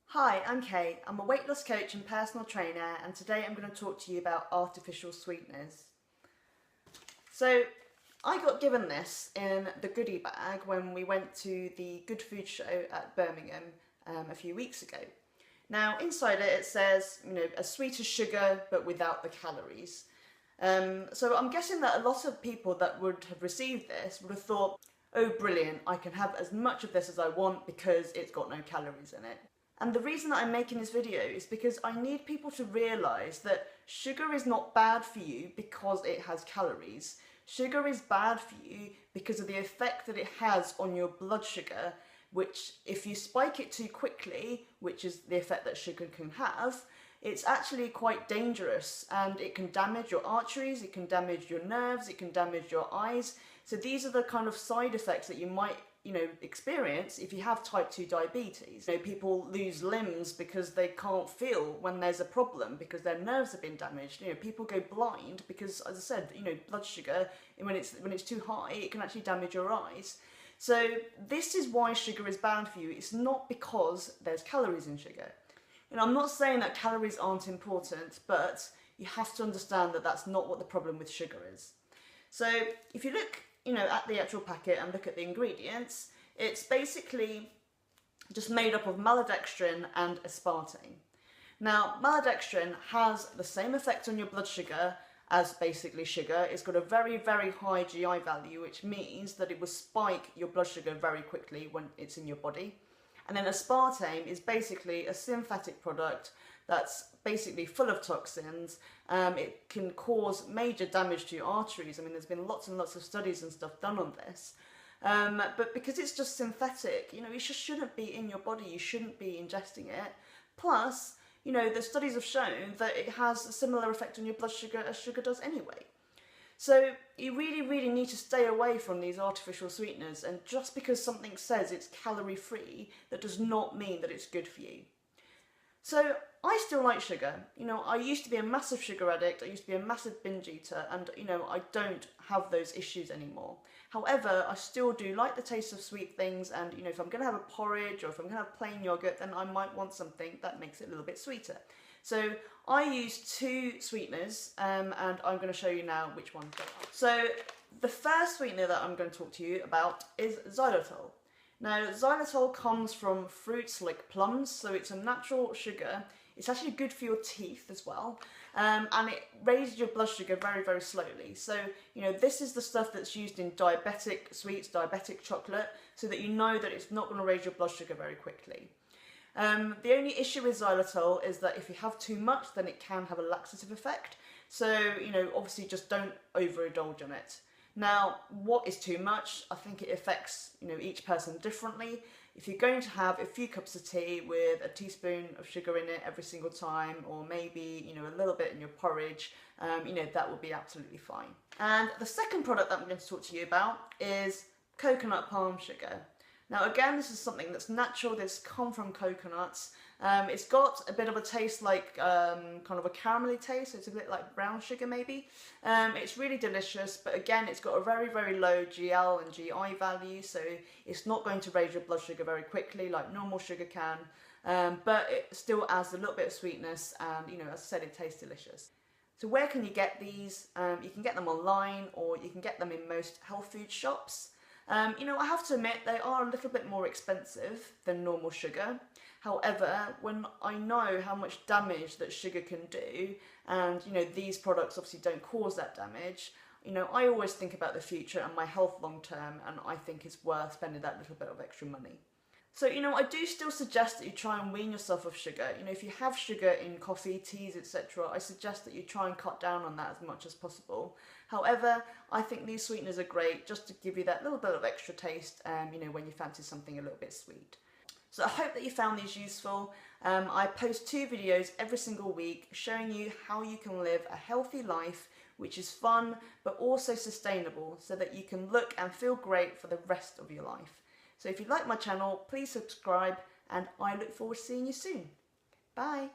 Hi, I'm Kate. I'm a weight loss coach and personal trainer, and today I'm going to talk to you about artificial sweeteners. So, I got given this in the goodie bag when we went to the Good Food Show at Birmingham a few weeks ago. Now, inside it says, as sweet as sugar but without the calories. So I'm guessing that a lot of people that would have received this would have thought, oh brilliant, I can have as much of this as I want because it's got no calories in it. And the reason that I'm making this video is because I need people to realise that sugar is not bad for you because it has calories. Sugar is bad for you because of the effect that it has on your blood sugar, which if you spike it too quickly, which is the effect that sugar can have, it's actually quite dangerous and it can damage your arteries, it can damage your nerves, it can damage your eyes. So these are the kind of side effects that you might experience if you have type 2 diabetes. People lose limbs because they can't feel when there's a problem because their nerves have been damaged. People go blind because, as I said, blood sugar, when it's too high, it can actually damage your eyes. So this is why sugar is bad for you. It's not because there's calories in sugar. I'm not saying that calories aren't important, but you have to understand that that's not what the problem with sugar is. So if you look at the actual packet and look at the ingredients, it's basically just made up of maltodextrin and aspartame. Now, maltodextrin has the same effect on your blood sugar as basically sugar. It's got a very, very high GI value, which means that it will spike your blood sugar very quickly when it's in your body. And then aspartame is basically a synthetic product that's basically full of toxins. It can cause major damage to your arteries. There's been lots and lots of studies and stuff done on this. But because it's just synthetic, it just shouldn't be in your body. You shouldn't be ingesting it. Plus, the studies have shown that it has a similar effect on your blood sugar as sugar does anyway. So you really, really need to stay away from these artificial sweeteners, and just because something says it's calorie free, that does not mean that it's good for you. So I still like sugar. I used to be a massive sugar addict, I used to be a massive binge eater, and I don't have those issues anymore. However, I still do like the taste of sweet things, and if I'm going to have a porridge or if I'm going to have plain yogurt, then I might want something that makes it a little bit sweeter. So I use 2 sweeteners, and I'm going to show you now which ones they are. So the first sweetener that I'm going to talk to you about is xylitol. Now, xylitol comes from fruits like plums, so it's a natural sugar. It's actually good for your teeth as well, and it raises your blood sugar very, very slowly. So, this is the stuff that's used in diabetic sweets, diabetic chocolate, so that you know that it's not going to raise your blood sugar very quickly. The only issue with xylitol is that if you have too much, then it can have a laxative effect. So, obviously just don't overindulge on it. Now, what is too much? I think it affects, each person differently. If you're going to have a few cups of tea with a teaspoon of sugar in it every single time, or maybe, a little bit in your porridge, that will be absolutely fine. And the second product that I'm going to talk to you about is coconut palm sugar. Now again, this is something that's natural, that's come from coconuts. It's got a bit of a taste like kind of a caramelly taste, so it's a bit like brown sugar maybe. It's really delicious, but again, it's got a very, very low GL and GI value, so it's not going to raise your blood sugar very quickly like normal sugar can, but it still adds a little bit of sweetness, and as I said, it tastes delicious. So where can you get these? You can get them online, or you can get them in most health food shops. I have to admit they are a little bit more expensive than normal sugar. However, when I know how much damage that sugar can do, and these products obviously don't cause that damage, I always think about the future and my health long term, and I think it's worth spending that little bit of extra money. So, I do still suggest that you try and wean yourself off sugar. If you have sugar in coffee, teas, etc., I suggest that you try and cut down on that as much as possible. However, I think these sweeteners are great just to give you that little bit of extra taste, when you fancy something a little bit sweet. So I hope that you found these useful. I post 2 videos every single week showing you how you can live a healthy life, which is fun, but also sustainable, so that you can look and feel great for the rest of your life. So if you like my channel, please subscribe, and I look forward to seeing you soon. Bye!